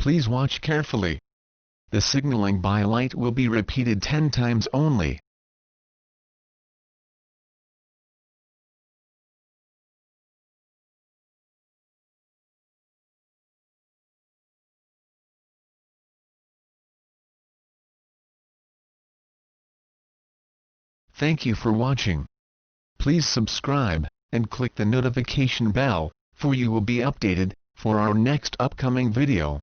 Please watch carefully. The signaling by light will be repeated 10 times only. Thank you for watching. Please subscribe, and click the notification bell, for you will be updated, for our next upcoming video.